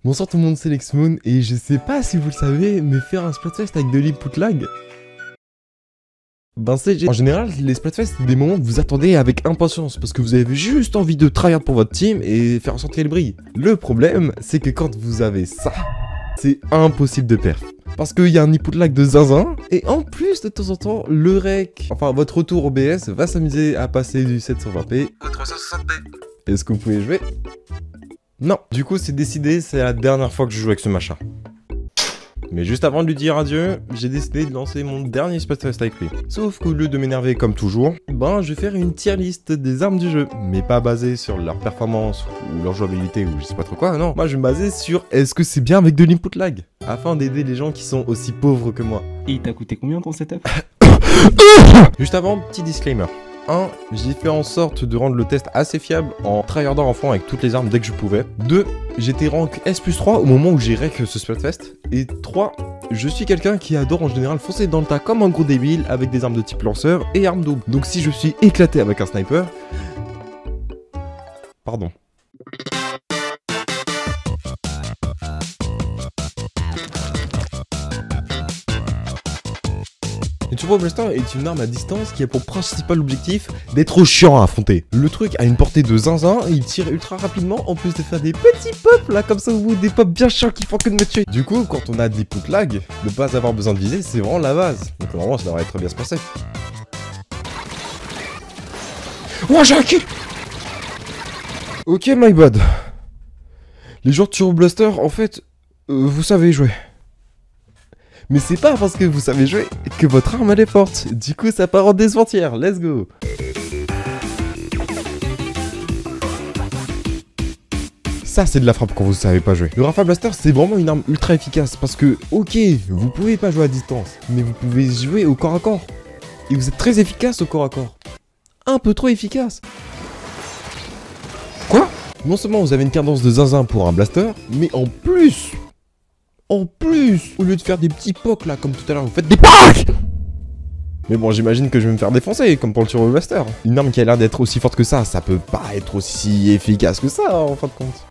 Bonsoir tout le monde, c'est Lexmoon, et je sais pas si vous le savez, mais faire un Splatfest avec de l'input lag, ben c'est... En général, les Splatfest, c'est des moments que vous attendez avec impatience, parce que vous avez juste envie de tryhard pour votre team et faire sortir le bris. Le problème, c'est que quand vous avez ça, c'est impossible de perf. Parce qu'il y a un input lag de zinzin, et en plus, de temps en temps, le rec, enfin votre retour OBS, va s'amuser à passer du 720p au 360p. Est-ce que vous pouvez jouer? Non. Du coup, c'est décidé, c'est la dernière fois que je joue avec ce machin. Mais juste avant de lui dire adieu, j'ai décidé de lancer mon dernier Splatfest avec lui. Sauf qu'au lieu de m'énerver comme toujours, ben je vais faire une tier list des armes du jeu, mais pas basée sur leur performance ou leur jouabilité ou je sais pas trop quoi, non. Moi je vais me baser sur est-ce que c'est bien avec de l'input lag, afin d'aider les gens qui sont aussi pauvres que moi. Et il t'a coûté combien ton setup? Juste avant, petit disclaimer. 1. J'ai fait en sorte de rendre le test assez fiable en tryhardant en fond avec toutes les armes dès que je pouvais. 2. J'étais rank S+3 au moment où j'ai rec ce Splatfest. Et 3. Je suis quelqu'un qui adore en général foncer dans le tas comme un gros débile avec des armes de type lanceur et armes double. Donc si je suis éclaté avec un sniper... Pardon. Le Turbo Blaster est une arme à distance qui a pour principal objectif d'être chiant à affronter. Le truc a une portée de zinzin, il tire ultra rapidement en plus de faire des petits pops là comme ça au bout, des pops bien chiants qui font que de me tuer. Du coup, quand on a des input lag, ne pas avoir besoin de viser, c'est vraiment la base. Donc normalement ça devrait très bien se passer. Oh, j'ai un kill! Ok my bad. Les joueurs de Turbo Blaster, en fait, vous savez jouer. Mais c'est pas parce que vous savez jouer que votre arme elle est forte. Du coup ça part en desmentière, let's go. Ça c'est de la frappe quand vous savez pas jouer. Le Rafale Blaster c'est vraiment une arme ultra efficace parce que, ok, vous pouvez pas jouer à distance, mais vous pouvez jouer au corps à corps. Et vous êtes très efficace au corps à corps. Un peu trop efficace. Quoi? Non seulement vous avez une cadence de zinzin pour un blaster, mais en plus, au lieu de faire des petits pocs là, comme tout à l'heure, vous faites des POC! Mais bon, j'imagine que je vais me faire défoncer, comme pour le Turbo Blaster. Une arme qui a l'air d'être aussi forte que ça peut pas être aussi efficace que ça, en fin de compte.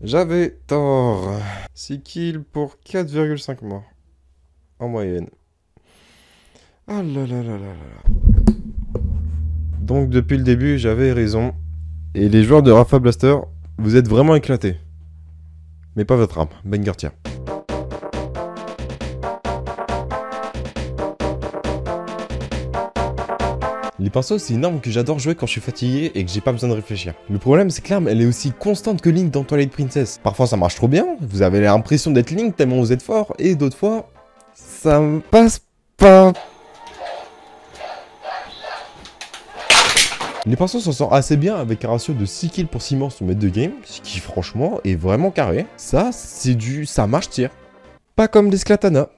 J'avais tort. 6 kills pour 4,5 mois. En moyenne. Ah là là là là là. Donc, depuis le début, j'avais raison. Et les joueurs de Rafale Blaster, vous êtes vraiment éclatés. Mais pas votre arme, banger tier. Les pinceaux, c'est une arme que j'adore jouer quand je suis fatigué et que j'ai pas besoin de réfléchir. Le problème, c'est que l'arme, elle est aussi constante que Link dans Twilight Princess. Parfois, ça marche trop bien, vous avez l'impression d'être Link tellement vous êtes fort, et d'autres fois, ça me passe pas. Les pinceaux s'en sortent assez bien avec un ratio de 6 kills pour 6 morts sur mètre de game, ce qui franchement est vraiment carré. Ça, c'est du... ça marche tir. Pas comme les Sklatana.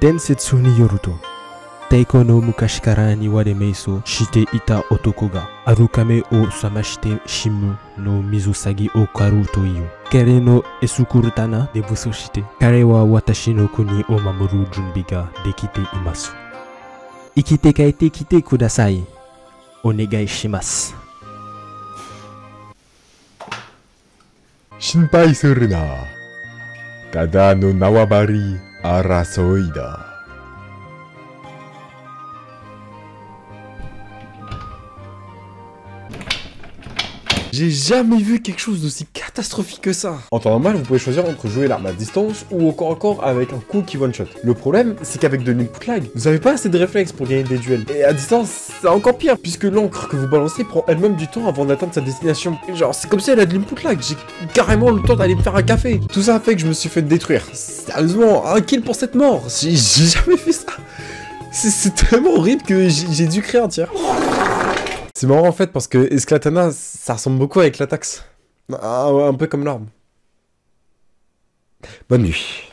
Densetsu ni yoru to, Teiko no mukashi kara ni waremeiso shite ita otoko ga arukame o samashite shimu no mizusagi o karu to iu. Kare no esukuru tana debuso shite, kare wa watashi no kuni o mamoru junbi ga dekite imasu. Ikite kaete kite kudasai. Onegai shimasu. Shinpai suru na. Tada no nawabari arasoi da. J'ai jamais vu quelque chose d'aussi catastrophique que ça. En temps normal, vous pouvez choisir entre jouer l'arme à distance ou au corps à corps avec un coup qui one-shot. Le problème, c'est qu'avec de l'input lag, vous avez pas assez de réflexes pour gagner des duels. Et à distance, c'est encore pire, puisque l'encre que vous balancez prend elle-même du temps avant d'atteindre sa destination. Genre, c'est comme si elle a de l'input lag, j'ai carrément le temps d'aller me faire un café. Tout ça a fait que je me suis fait détruire. Sérieusement, un kill pour cette mort. J'ai jamais fait ça. C'est tellement horrible que j'ai dû créer un tir. C'est marrant en fait parce que Sklatana, ça ressemble beaucoup avec l'Atax. Ah, ouais, un peu comme l'arme. Bonne nuit.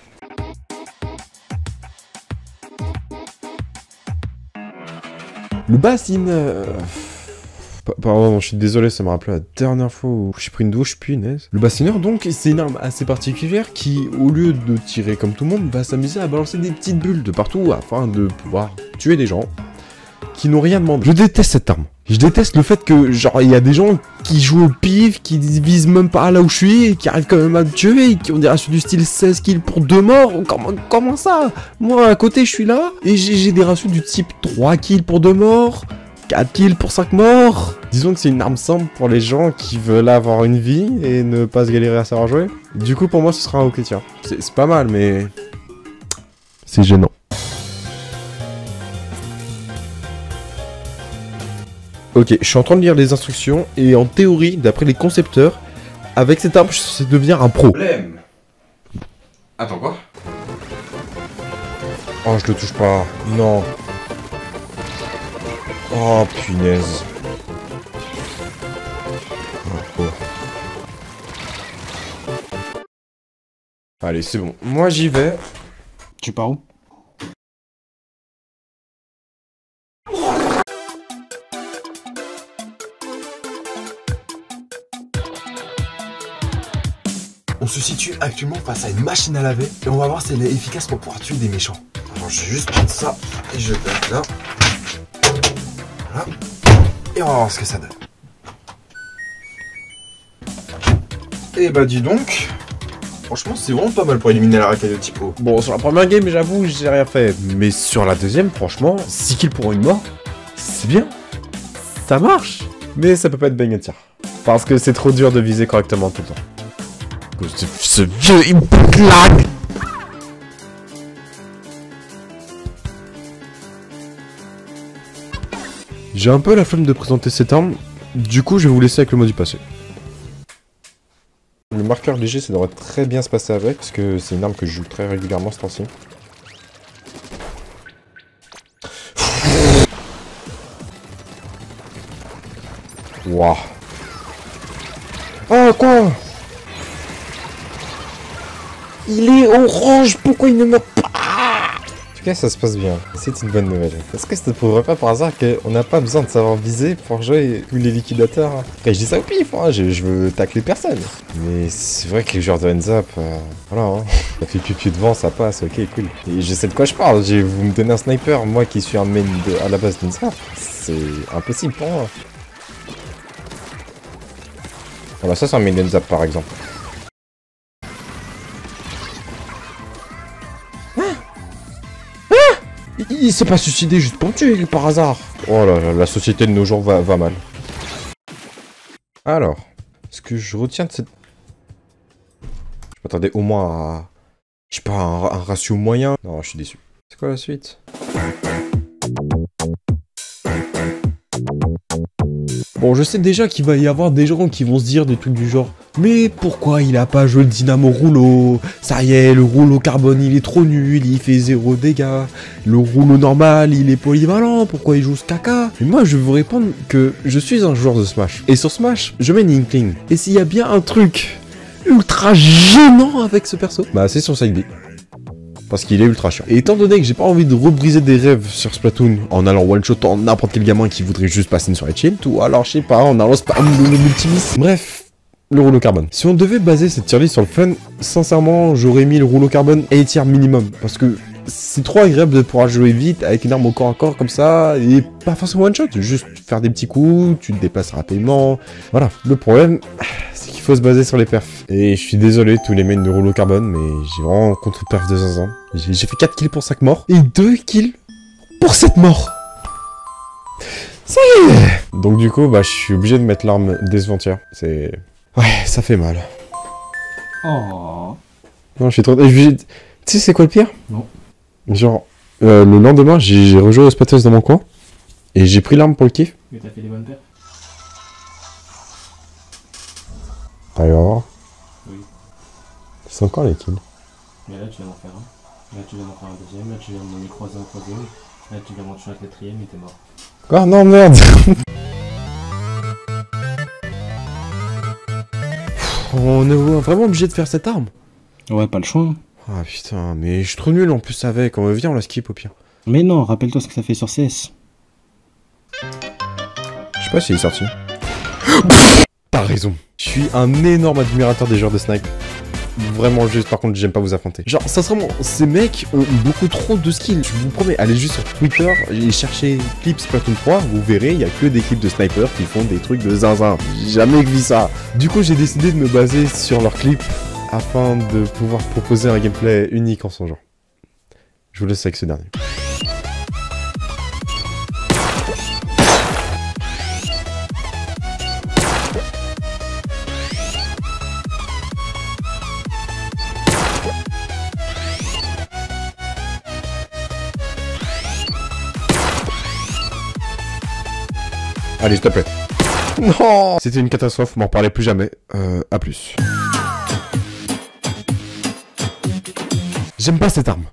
Le bassine... Pardon, je suis désolé, ça me rappelait la dernière fois où j'ai pris une douche, punaise. Le bassineur, donc, c'est une arme assez particulière qui, au lieu de tirer comme tout le monde, va s'amuser à balancer des petites bulles de partout afin de pouvoir tuer des gens. qui n'ont rien demandé. Je déteste cette arme. Je déteste le fait que, genre, il y a des gens qui jouent au pif, qui visent même pas là où je suis, et qui arrivent quand même à me tuer, et qui ont des ratios du style 16 kills pour 2 morts. Comment ça? Moi, à côté, je suis là, et j'ai des ratios du type 3 kills pour 2 morts, 4 kills pour 5 morts. Disons que c'est une arme simple pour les gens qui veulent avoir une vie et ne pas se galérer à savoir jouer. Du coup, pour moi, ce sera un ok tier. C'est pas mal, mais... c'est gênant. Ok, je suis en train de lire les instructions et en théorie, d'après les concepteurs, avec cette arme, je suis censé devenir un pro. Problème. Attends, quoi? Oh, je le touche pas. Non. Oh, punaise. Oh. Allez, c'est bon. Moi, j'y vais. Tu pars où? On se situe actuellement face à une machine à laver et on va voir si elle est efficace pour pouvoir tuer des méchants. Alors je vais juste prendre ça et je vais là. Voilà. Et on va voir ce que ça donne. Et bah dis donc, franchement c'est vraiment pas mal pour éliminer la racaille de typo. Bon, sur la première game, j'avoue, j'ai rien fait. Mais sur la deuxième, franchement, 6 kills pour une mort, c'est bien. Ça marche. Mais ça peut pas être bang tier. Parce que c'est trop dur de viser correctement tout le temps. Ce vieux, il me claque. J'ai un peu la flemme de présenter cette arme, du coup je vais vous laisser avec le mot du passé. Le marqueur léger, ça devrait très bien se passer avec, parce que c'est une arme que je joue très régulièrement ce temps-ci. Wouah. Ah, quoi? Il est orange, pourquoi il ne meurt pas? En tout cas, ça se passe bien. C'est une bonne nouvelle. Est-ce que ça ne prouverait pas par hasard qu'on n'a pas besoin de savoir viser pour jouer tous les liquidateurs? Après, je dis ça au pif, hein, je veux tacler personne. Mais c'est vrai que les joueurs de hands up, voilà, hein. Ça fait piou-piou devant, ça passe, ok, cool. Et je sais de quoi je parle, vous me donnez un sniper, moi qui suis un main à la base d'hands up. C'est impossible pour moi. Voilà, ça c'est un main hands up par exemple. Il s'est pas suicidé juste pour me tuer par hasard. Oh là là, la société de nos jours va mal. Alors, ce que je retiens de cette... Je m'attendais au moins à... Je sais pas, un ratio moyen. Non, je suis déçu. C'est quoi la suite? Bon, je sais déjà qu'il va y avoir des gens qui vont se dire des trucs du genre « Mais pourquoi il a pas joué le dynamo rouleau? Ça y est, le rouleau carbone il est trop nul, il fait 0 dégâts. Le rouleau normal il est polyvalent, pourquoi il joue ce caca ?» Et moi je vais vous répondre que je suis un joueur de Smash. Et sur Smash, je mène Inkling. Et s'il y a bien un truc ultra gênant avec ce perso, bah c'est son side B. Parce qu'il est ultra chiant. Et étant donné que j'ai pas envie de rebriser des rêves sur Splatoon en allant one-shot en n'importe quel gamin qui voudrait juste passer une soirée chill, ou alors je sais pas, en allant spam le multimis. Bref, le rouleau carbone. Si on devait baser cette tier list sur le fun, sincèrement, j'aurais mis le rouleau carbone A tier minimum. Parce que c'est trop agréable de pouvoir jouer vite avec une arme au corps à corps comme ça, et pas forcément one-shot, juste faire des petits coups, tu te déplaces rapidement. Voilà, le problème, c'est qu'il faut se baser sur les perfs. Et je suis désolé, tous les mains de rouleau carbone, mais j'ai vraiment contre-perf de zinzin. J'ai fait 4 kills pour 5 morts, et 2 kills pour 7 morts. Ça y est. Donc du coup, bah je suis obligé de mettre l'arme décevantière. C'est... Ouais, ça fait mal. Oh. Non, je suis trop... Tu sais c'est quoi le pire? Non. Genre, le lendemain, j'ai rejoué au Spatos dans mon coin, et j'ai pris l'arme pour le kiff. Mais t'as fait des bonnes paires? Allez, on va voir. Oui. C'est encore les kills. Mais là tu viens d'en faire un. Là tu viens d'en faire un deuxième. Là tu viens de m'en croiser un troisième. Là tu viens d'en tuer un quatrième et t'es mort. Quoi? Non, merde. On est vraiment obligé de faire cette arme. Ouais, pas le choix. Ah putain, mais je suis trop nul en plus avec. On vient, on la skip au pire. Mais non, rappelle-toi ce que ça fait sur CS. Je sais pas s'il est sorti. T'as raison. Je suis un énorme admirateur des joueurs de snipe. vraiment juste, par contre, j'aime pas vous affronter. Genre, sincèrement, ces mecs ont beaucoup trop de skills, je vous promets. Allez juste sur Twitter et cherchez clips Splatoon 3, vous verrez, il y a que des clips de snipers qui font des trucs de zinzin. J'ai jamais vu ça. Du coup, j'ai décidé de me baser sur leurs clips afin de pouvoir proposer un gameplay unique en son genre. Je vous laisse avec ce dernier. Allez, s'il te plaît. Non! C'était une catastrophe, m'en parlez plus jamais. À plus. J'aime pas cette arme.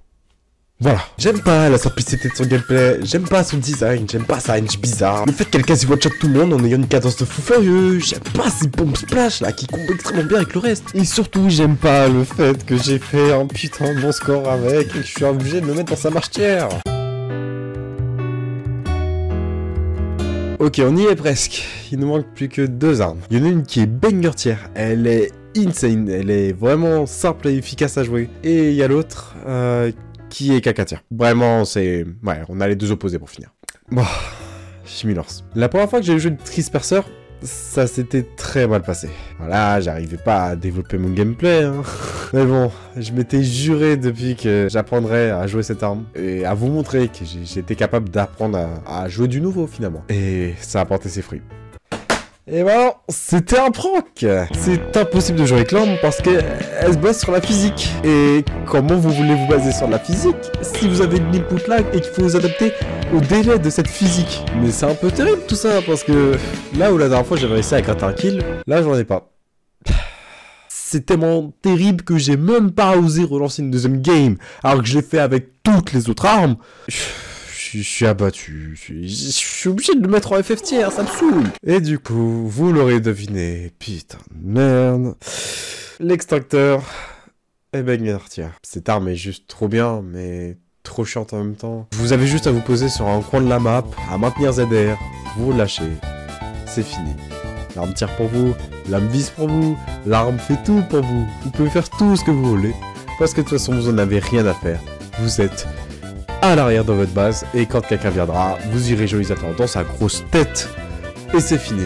Voilà. J'aime pas la simplicité de son gameplay, j'aime pas son design, j'aime pas sa range bizarre. Le fait qu'elle quasi one-shot tout le monde en ayant une cadence de fou furieux, j'aime pas ces bombes splash là qui combent extrêmement bien avec le reste. Et surtout, j'aime pas le fait que j'ai fait un putain de bon score avec et que je suis obligé de me mettre dans sa marche-tière. Ok, on y est presque. Il nous manque plus que 2 armes. Il y en a une qui est banger tier. Elle est insane. Elle est vraiment simple et efficace à jouer. Et il y a l'autre qui est caca tier. Vraiment, c'est... Ouais, on a les deux opposés pour finir. Bon, Chimilors. La première fois que j'ai joué de Trispercer, ça s'était très mal passé. Voilà, j'arrivais pas à développer mon gameplay, hein. Mais bon, je m'étais juré depuis que j'apprendrais à jouer cette arme et à vous montrer que j'étais capable d'apprendre à jouer du nouveau finalement. Et ça a porté ses fruits. Et ben, c'était un prank. C'est impossible de jouer avec l'arme parce qu'elle se base sur la physique. Et comment vous voulez vous baser sur la physique si vous avez une input lag et qu'il faut vous adapter au délai de cette physique? Mais c'est un peu terrible tout ça parce que là où la dernière fois j'avais réussi à gratter un kill, là j'en ai pas. C'est tellement terrible que j'ai même pas osé relancer une deuxième game alors que je l'ai fait avec toutes les autres armes. Je suis abattu, je suis obligé de le mettre en FF tier, ça me saoule. Et du coup, vous l'aurez deviné, putain de merde. L'extracteur est banger tier. Cette arme est juste trop bien, mais trop chiante en même temps. Vous avez juste à vous poser sur un coin de la map, à maintenir ZR, vous lâchez, c'est fini. L'arme tire pour vous, l'arme vise pour vous, l'arme fait tout pour vous. Vous pouvez faire tout ce que vous voulez, parce que de toute façon vous en avez rien à faire. Vous êtes à l'arrière de votre base, et quand quelqu'un viendra, vous irez joyeusement dans sa grosse tête, et c'est fini.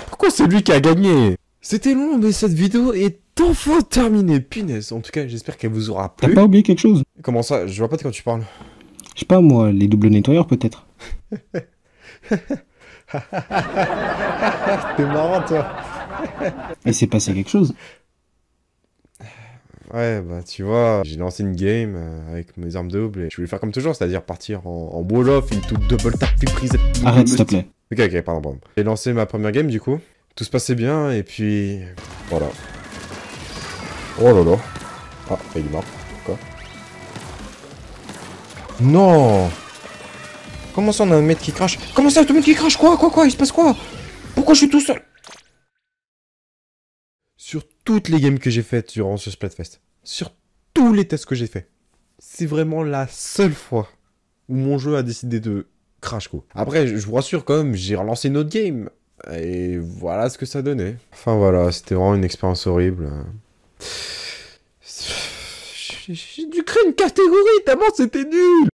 Pourquoi c'est lui qui a gagné? C'était long, mais cette vidéo est enfin terminée, punaise. En tout cas, j'espère qu'elle vous aura plu. T'as pas oublié quelque chose? Comment ça? Je vois pas de quoi tu parles. Je sais pas moi, les doubles nettoyeurs peut-être. T'es marrant, toi. Il s'est passé quelque chose. Ouais, bah tu vois, j'ai lancé une game avec mes armes doubles et je voulais faire comme toujours, c'est-à-dire partir en wall-off, une toute double tap, puis prise. Arrête s'il te plaît. Ok, pardon. J'ai lancé ma première game du coup, tout se passait bien et puis... Voilà. Oh là là. Ah, il est mort. Quoi? Non! Comment ça on a un mec qui crache? Comment ça, tout le monde qui crache? Quoi? Il se passe quoi? Pourquoi je suis tout seul? Sur toutes les games que j'ai faites durant ce Splatfest, sur tous les tests que j'ai faits, c'est vraiment la seule fois où mon jeu a décidé de crash quoi. Après, je vous rassure quand même, j'ai relancé une autre game, et voilà ce que ça donnait. Enfin voilà, c'était vraiment une expérience horrible. J'ai dû créer une catégorie tellement c'était nul.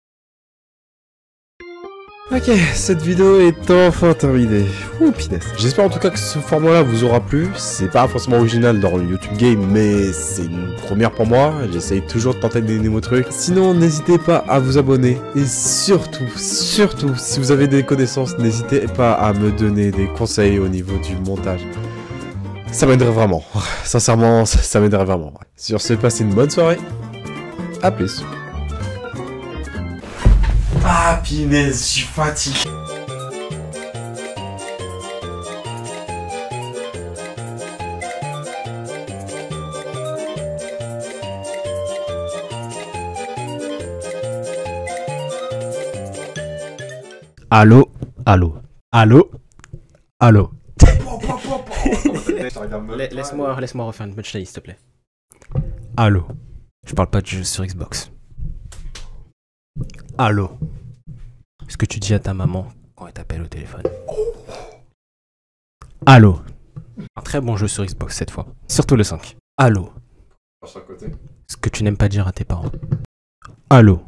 Ok, cette vidéo est enfin terminée. Ouh, pinesse. J'espère en tout cas que ce format-là vous aura plu. C'est pas forcément original dans le YouTube Game, mais c'est une première pour moi. J'essaye toujours de tenter des nouveaux trucs. Sinon, n'hésitez pas à vous abonner. Et surtout, si vous avez des connaissances, n'hésitez pas à me donner des conseils au niveau du montage. Ça m'aiderait vraiment. Sincèrement, ça m'aiderait vraiment. Sur ce, passez une bonne soirée. A plus. Ah, punaise, je suis fatigué. Allô? Allô? Allô? Allô? Laisse-moi refaire une punchline, s'il te plaît. Allô? Je parle pas de jeu sur Xbox. Allô? Ce que tu dis à ta maman quand elle t'appelle au téléphone. Allô? Un très bon jeu sur Xbox cette fois. Surtout le 5. Allô? à côté. Ce que tu n'aimes pas dire à tes parents. Allô.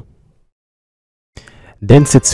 Densetsu.